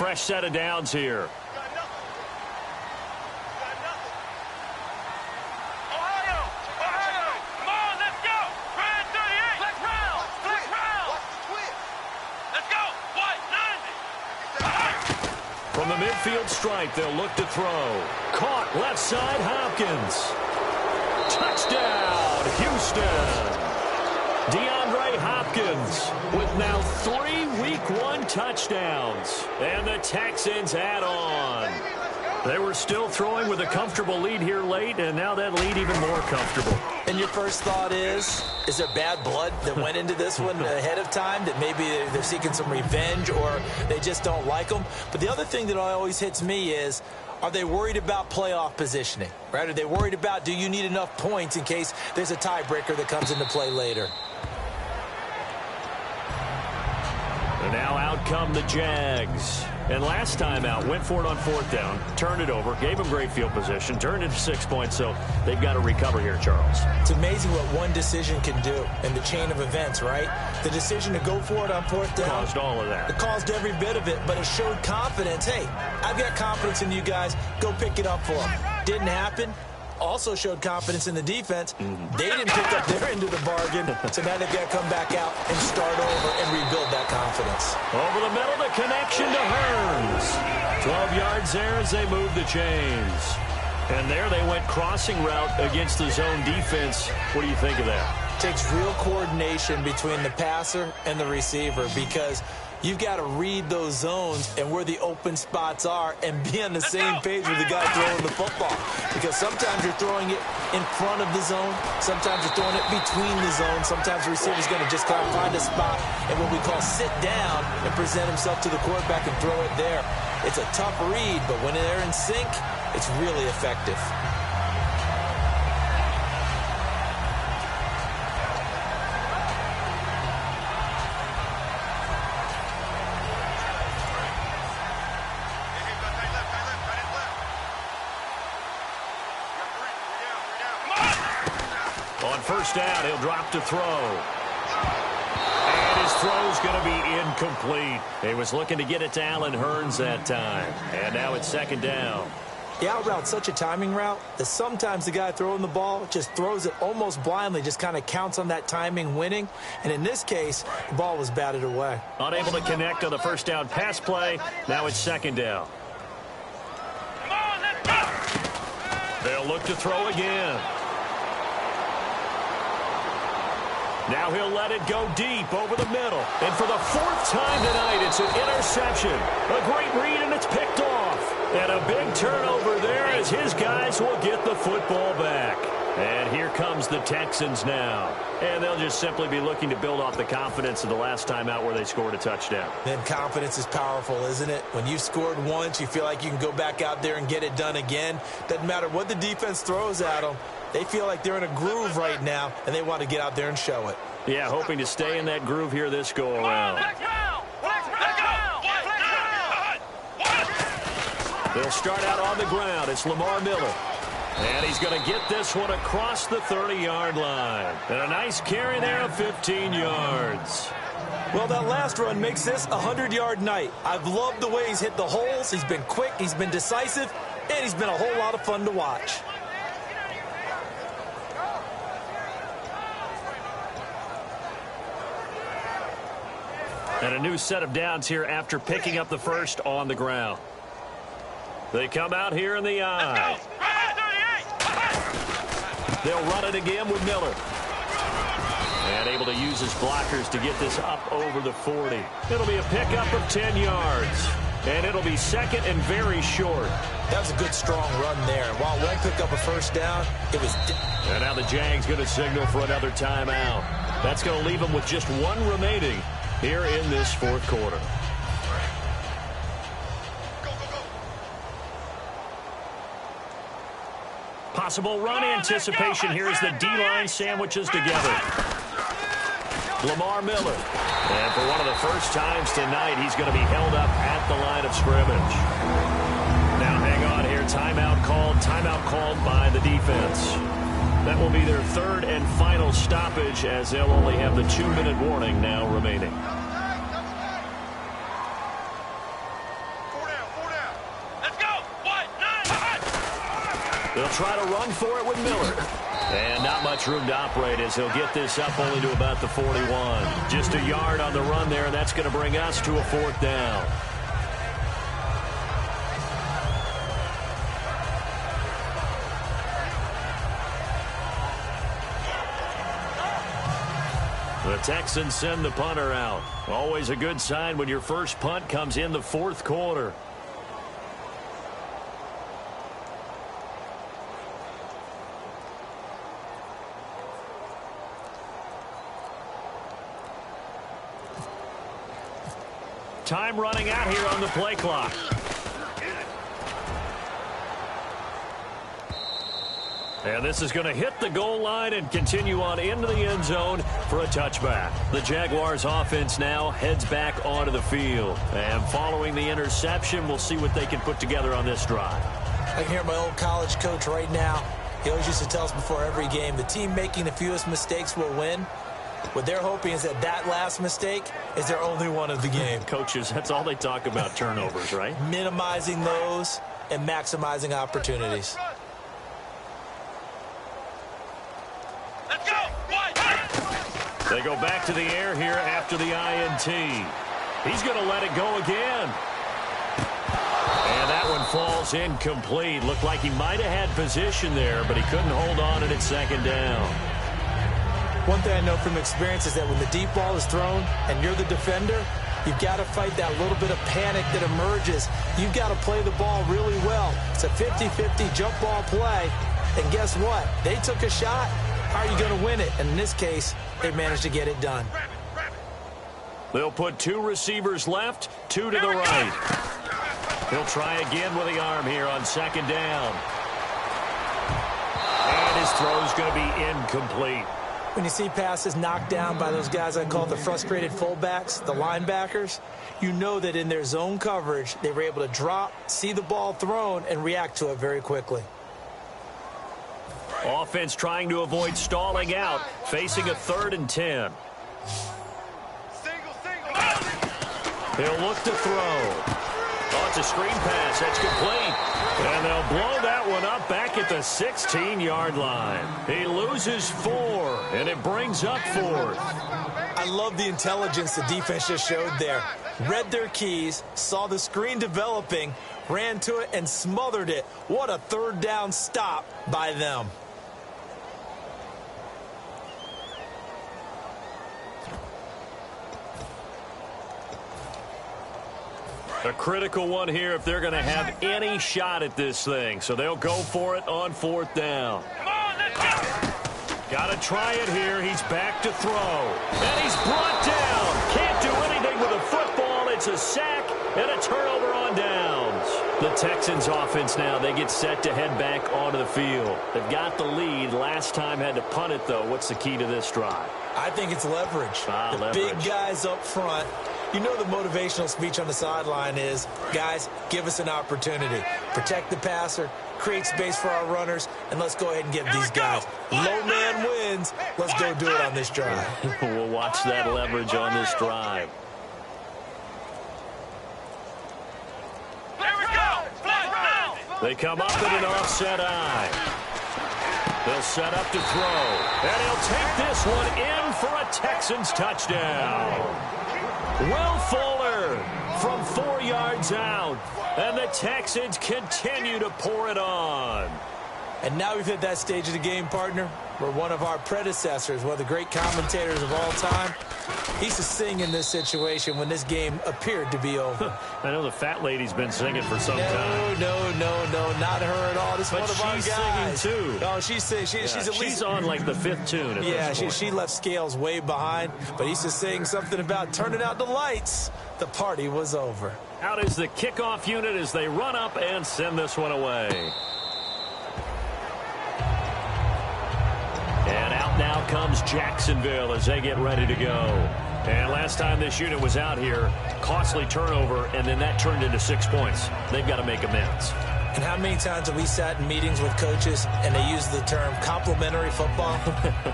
fresh set of downs here. From the midfield stripe, they'll look to throw. Caught left side, Hopkins. Touchdown, Houston. DeAndre Hopkins with now 3 Week 1 touchdowns. And the Texans add on. They were still throwing with a comfortable lead here late, and now that lead even more comfortable. And your first thought is there bad blood that went into this one ahead of time, that maybe they're seeking some revenge or they just don't like them? But the other thing that always hits me is, are they worried about playoff positioning, right? Are they worried about, do you need enough points in case there's a tiebreaker that comes into play later? And now out come the Jags. And last time out, went for it on 4th down, turned it over, gave them great field position, turned it to 6 points, so they've got to recover here, Charles. It's amazing what one decision can do in the chain of events, right? The decision to go for it on 4th down caused all of that. It caused every bit of it, but it showed confidence. Hey, I've got confidence in you guys. Go pick it up for them. Didn't happen. Also showed confidence in the defense. They didn't pick up their end of the bargain, so now they've got to come back out and start over and rebuild that confidence. Over the middle, the connection to Hearns. 12 yards there as they move the chains. And there they went crossing route against the zone defense. What do you think of that? Takes real coordination between the passer and the receiver, because you've got to read those zones and where the open spots are and be on the same page with the guy throwing the football. Because sometimes you're throwing it in front of the zone. Sometimes you're throwing it between the zones. Sometimes the receiver's going to just kind of find a spot and what we call sit down and present himself to the quarterback and throw it there. It's a tough read, but when they're in sync, it's really effective. On 1st down, he'll drop to throw. And his throw's going to be incomplete. He was looking to get it to Allen Hearns that time. And now it's 2nd down. The out route's such a timing route that sometimes the guy throwing the ball just throws it almost blindly, just kind of counts on that timing winning. And in this case, the ball was batted away. Unable to connect on the 1st down pass play. Now it's 2nd down. They'll look to throw again. Now he'll let it go deep over the middle. And for the 4th time tonight, it's an interception. A great read, and it's picked off. And a big turnover there as his guys will get the football back. And here comes the Texans now. And they'll just simply be looking to build off the confidence of the last time out where they scored a touchdown. Then confidence is powerful, isn't it? When you've scored once, you feel like you can go back out there and get it done again. Doesn't matter what the defense throws at them. They feel like they're in a groove right now, and they want to get out there and show it. Yeah, hoping to stay in that groove here this go-around. They'll start out on the ground. It's Lamar Miller. And he's going to get this one across the 30-yard line. And a nice carry there of 15 yards. Well, that last run makes this a 100-yard night. I've loved the way he's hit the holes. He's been quick, he's been decisive, and he's been a whole lot of fun to watch. And a new set of downs here after picking up the first on the ground. They come out here in the eye. They'll run it again with Miller. And able to use his blockers to get this up over the 40. It'll be a pickup of 10 yards. And it'll be 2nd and very short. That was a good, strong run there. And while it won't pick up a 1st down, it was... And now the Jags going to signal for another timeout. That's going to leave them with just one remaining here in this 4th quarter. Possible run anticipation here as the D-line sandwiches together. Lamar Miller. And for one of the first times tonight, he's going to be held up at the line of scrimmage. Now hang on here. Timeout called by the defense. That will be their 3rd and final stoppage as they'll only have the 2-minute warning now remaining. They'll try to run for it with Miller. And not much room to operate as he'll get this up only to about the 41. Just a yard on the run there, and that's going to bring us to a 4th down. The Texans send the punter out. Always a good sign when your first punt comes in the 4th quarter. Time running out here on the play clock. And this is going to hit the goal line and continue on into the end zone for a touchback. The Jaguars offense now heads back onto the field. And following the interception, we'll see what they can put together on this drive. I can hear my old college coach right now. He always used to tell us before every game, the team making the fewest mistakes will win. What they're hoping is that last mistake is their only one of the game. Coaches, that's all they talk about, turnovers, right? Minimizing those and maximizing opportunities. They go back to the air here after the INT. He's going to let it go again. And that one falls incomplete. Looked like he might have had position there, but he couldn't hold on at 2nd down. One thing I know from experience is that when the deep ball is thrown and you're the defender, you've got to fight that little bit of panic that emerges. You've got to play the ball really well. It's a 50-50 jump ball play. And guess what? They took a shot. How are you going to win it? And in this case, they managed to get it done. They'll put 2 receivers left, 2 to the right. He'll try again with the arm here on 2nd down. And his throw's going to be incomplete. When you see passes knocked down by those guys I call the frustrated fullbacks, the linebackers, you know that in their zone coverage, they were able to drop, see the ball thrown, and react to it very quickly. Offense trying to avoid stalling out, facing a 3rd and 10. He'll look to throw. Oh, it's a screen pass. That's complete. And they'll blow that one up back at the 16-yard line. He loses 4, and it brings up 4th. I love the intelligence the defense just showed there. Read their keys, saw the screen developing, ran to it, and smothered it. What a 3rd down stop by them. A critical one here if they're going to have any shot at this thing. So they'll go for it on 4th down. Come on, let's go. Got to try it here. He's back to throw. And he's brought down. Can't do anything with a football. It's a sack and a turnover on downs. The Texans offense now, they get set to head back onto the field. They've got the lead. Last time had to punt it, though. What's the key to this drive? I think it's leverage. The big guys up front. You know the motivational speech on the sideline is, guys, give us an opportunity. Protect the passer, create space for our runners, and let's go ahead and give these guys. Low man wins. Let's go do it on this drive. We'll watch that leverage on this drive. There we go. They come up in an offset eye. They'll set up to throw. And he'll take this one in for a Texans touchdown. Will Fuller from 4 yards out. And the Texans continue to pour it on. And now we've hit that stage of the game, partner, where one of our predecessors, one of the great commentators of all time, he used to sing in this situation when this game appeared to be over. I know the fat lady's been singing for some time. No, not her at all. This is one of our guys. But she's singing, too. Oh, she's at least... She's on, like, the 5th tune at this point. She left Scales way behind, but he used to sing something about turning out the lights. The party was over. Out is the kickoff unit as they run up and send this one away. And out now comes Jacksonville as they get ready to go. And last time this unit was out here, costly turnover, and then that turned into 6 points. They've got to make amends. And how many times have we sat in meetings with coaches and they use the term complementary football?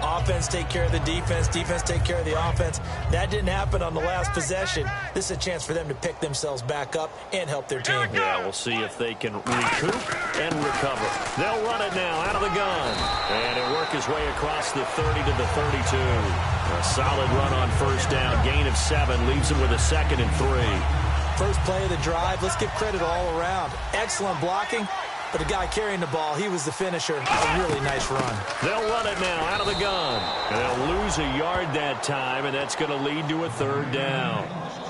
Offense take care of the defense, defense take care of the offense. That didn't happen on the last possession. This is a chance for them to pick themselves back up and help their team. Yeah, we'll see if they can recoup and recover. They'll run it now out of the gun. And it'll work his way across the 30 to the 32. A solid run on first down. Gain of 7 leaves him with a 2nd and 3. First play of the drive, let's give credit all around. Excellent blocking, but the guy carrying the ball, he was the finisher. A really nice run. They'll run it now out of the gun. And they'll lose a yard that time, and that's going to lead to a 3rd down.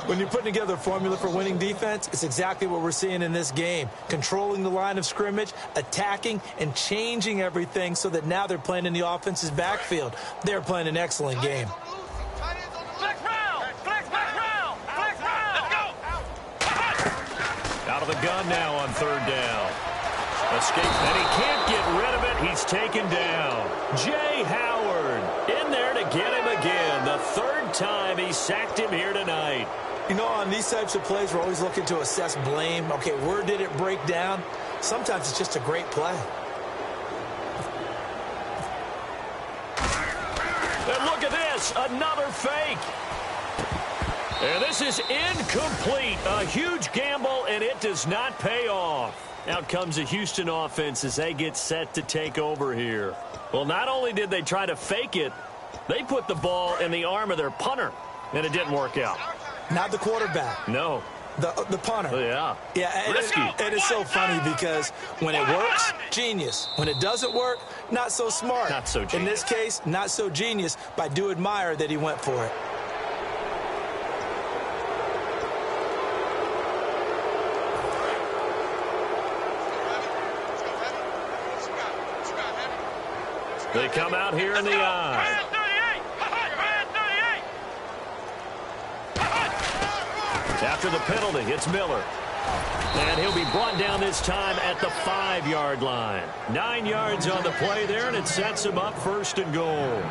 When you're putting together a formula for winning defense, it's exactly what we're seeing in this game. Controlling the line of scrimmage, attacking, and changing everything so that now they're playing in the offense's backfield. They're playing an excellent game. Out of the gun now on 3rd down. Escape, and he can't get rid of it. He's taken down. Jay Howard in there to get him again. The 3rd time he sacked him here tonight. You know, on these types of plays, we're always looking to assess blame. Okay, where did it break down? Sometimes it's just a great play. And look at this, another fake. And this is incomplete. A huge gamble, and it does not pay off. Out comes the Houston offense as they get set to take over here. Well, not only did they try to fake it, they put the ball in the arm of their punter, and it didn't work out. Not the quarterback. No. The punter. Oh, yeah. Yeah, Risky. And it's so funny because when it works, genius. When it doesn't work, not so smart. Not so genius. In this case, not so genius, but I do admire that he went for it. They come out here in the eye. After the penalty, it's Miller. And he'll be brought down this time at the 5-yard line. 9 yards on the play there, and it sets him up 1st and goal.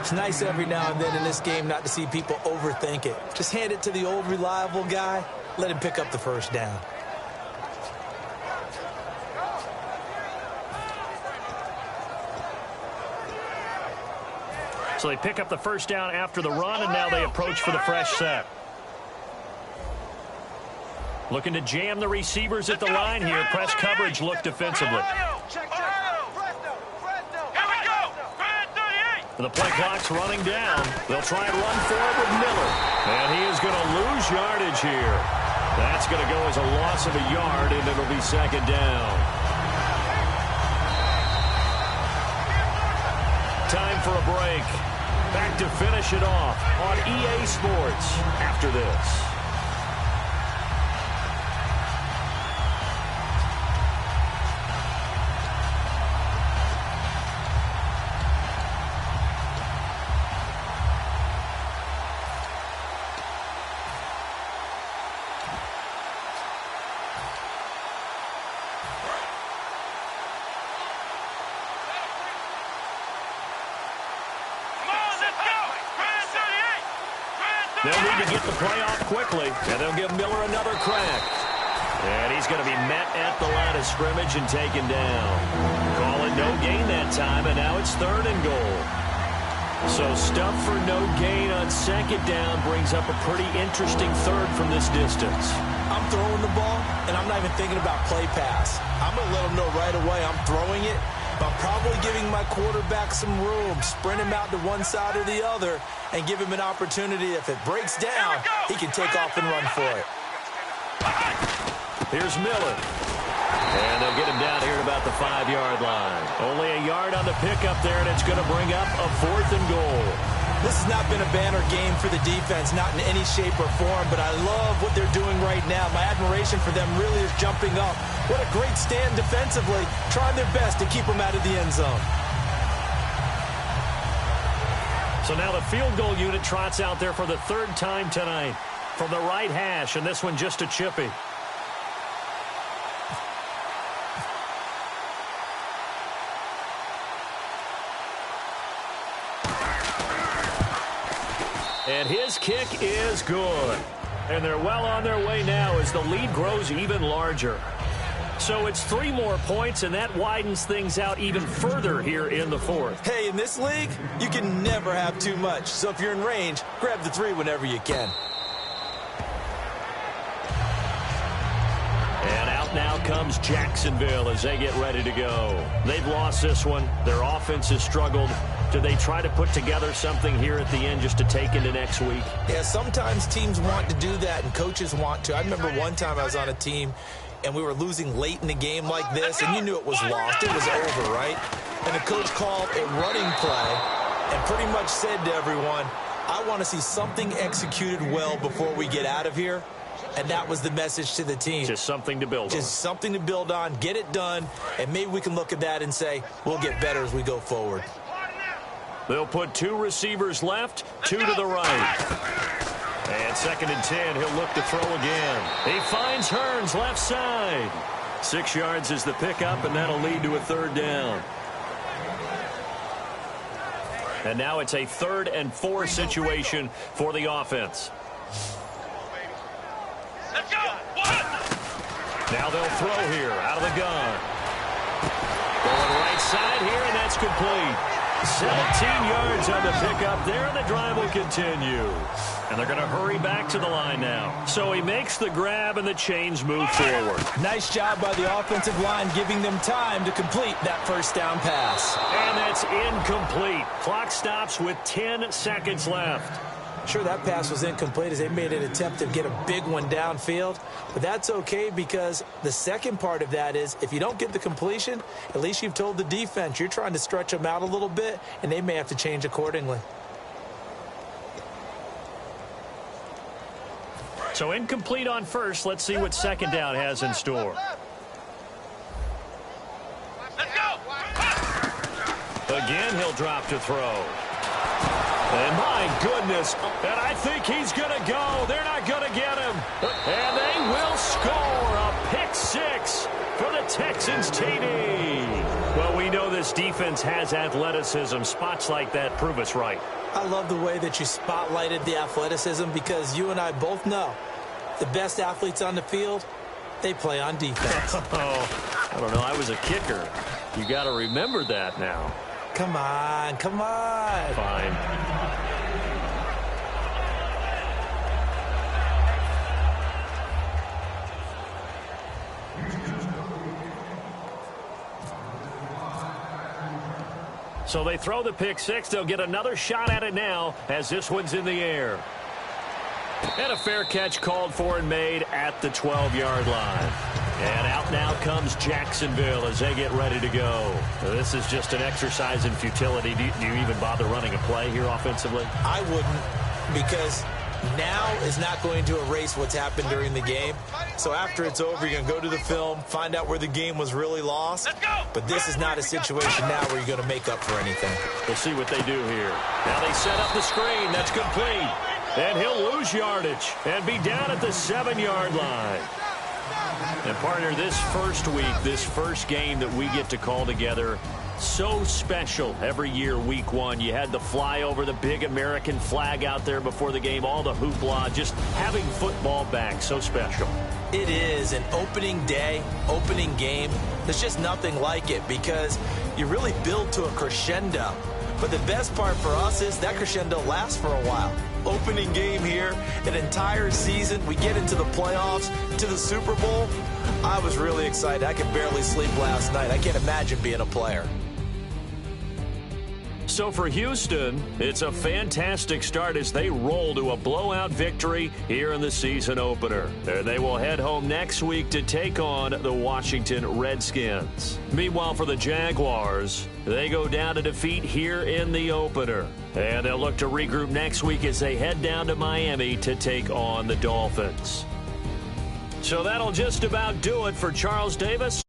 It's nice every now and then in this game not to see people overthink it. Just hand it to the old reliable guy. Let him pick up the 1st down. So they pick up the 1st down after the run, and now they approach for the fresh set. Looking to jam the receivers at the line here. Press coverage look defensively. The play clock's running down. They'll try and run forward with Miller. And he is going to lose yardage here. That's going to go as a loss of a yard, and it'll be 2nd down. Time for a break. Back to finish it off on EA Sports after this. They'll need to get the play off quickly, and they'll give Miller another crack. And he's going to be met at the line of scrimmage and taken down. Call it no gain that time, and now it's 3rd and goal. So stuff for no gain on 2nd down brings up a pretty interesting 3rd from this distance. I'm throwing the ball, and I'm not even thinking about play pass. I'm going to let him know right away I'm throwing it, but I'm probably giving my quarterback some room, sprint him out to one side or the other, and give him an opportunity. If it breaks down, he can take off and run for it. Here's Miller. And they'll get him down here at about the 5-yard line. Only a yard on the pickup there, and it's going to bring up a 4th and goal. This has not been a banner game for the defense, not in any shape or form, but I love what they're doing right now. My admiration for them really is jumping up. What a great stand defensively, trying their best to keep them out of the end zone. So now the field goal unit trots out there for the 3rd time tonight from the right hash, and this one just a chippy. And his kick is good. And they're well on their way now as the lead grows even larger. So it's 3 more points, and that widens things out even further here in the fourth. Hey, in this league, you can never have too much. So if you're in range, grab the 3 whenever you can. And out now comes Jacksonville as they get ready to go. They've lost this one. Their offense has struggled. Do they try to put together something here at the end just to take into next week? Yeah, sometimes teams want to do that, and coaches want to. I remember one time I was on a team, and we were losing late in the game like this, and you knew it was lost. It was over, right? And the coach called a running play and pretty much said to everyone, I want to see something executed well before we get out of here. And that was the message to the team. Just something to build on. Just something to build on, get it done, and maybe we can look at that and say, we'll get better as we go forward. They'll put 2 receivers left, 2 to the right. And 2nd and 10, he'll look to throw again. He finds Hearns left side. 6 yards is the pickup, and that'll lead to a 3rd down. And now it's a 3rd and 4 situation for the offense. Let's go. Now they'll throw here out of the gun. Going right side here, and that's complete. 17 yards on the pickup there, and the drive will continue. And they're going to hurry back to the line now. So he makes the grab, and the chains move forward. Nice job by the offensive line giving them time to complete that 1st down pass. And that's incomplete. Clock stops with 10 seconds left. Sure, that pass was incomplete as they made an attempt to get a big one downfield. But that's okay because the second part of that is if you don't get the completion, at least you've told the defense you're trying to stretch them out a little bit, and they may have to change accordingly. So incomplete on first. Let's see what 2nd down has in store. Let's go. Again, he'll drop to throw. And my goodness, and I think he's going to go. They're not going to get him. And they will score a pick 6 for the Texans TD. Well, we know this defense has athleticism. Spots like that prove us right. I love the way that you spotlighted the athleticism because you and I both know the best athletes on the field, they play on defense. Oh, I don't know. I was a kicker. You got to remember that now. Come on, come on. Fine. So they throw the pick 6. They'll get another shot at it now as this one's in the air. And a fair catch called for and made at the 12-yard line. And out now comes Jacksonville as they get ready to go. This is just an exercise in futility. Do you even bother running a play here offensively? I wouldn't, because now is not going to erase what's happened during the game. So after it's over, you're going to go to the film, find out where the game was really lost. But this is not a situation now where you're going to make up for anything. We'll see what they do here. Now they set up the screen. That's complete. And he'll lose yardage and be down at the 7-yard line. And, partner, this first week, this first game that we get to call together, so special every year, week 1. You had the flyover, the big American flag out there before the game, all the hoopla, just having football back, so special. It is an opening day, opening game. There's just nothing like it because you really build to a crescendo. But the best part for us is that crescendo lasts for a while. Opening game here, an entire season. We get into the playoffs, to the Super Bowl. I was really excited. I could barely sleep last night. I can't imagine being a player. So for Houston, it's a fantastic start as they roll to a blowout victory here in the season opener. And they will head home next week to take on the Washington Redskins. Meanwhile, for the Jaguars, they go down to defeat here in the opener. And they'll look to regroup next week as they head down to Miami to take on the Dolphins. So that'll just about do it for Charles Davis.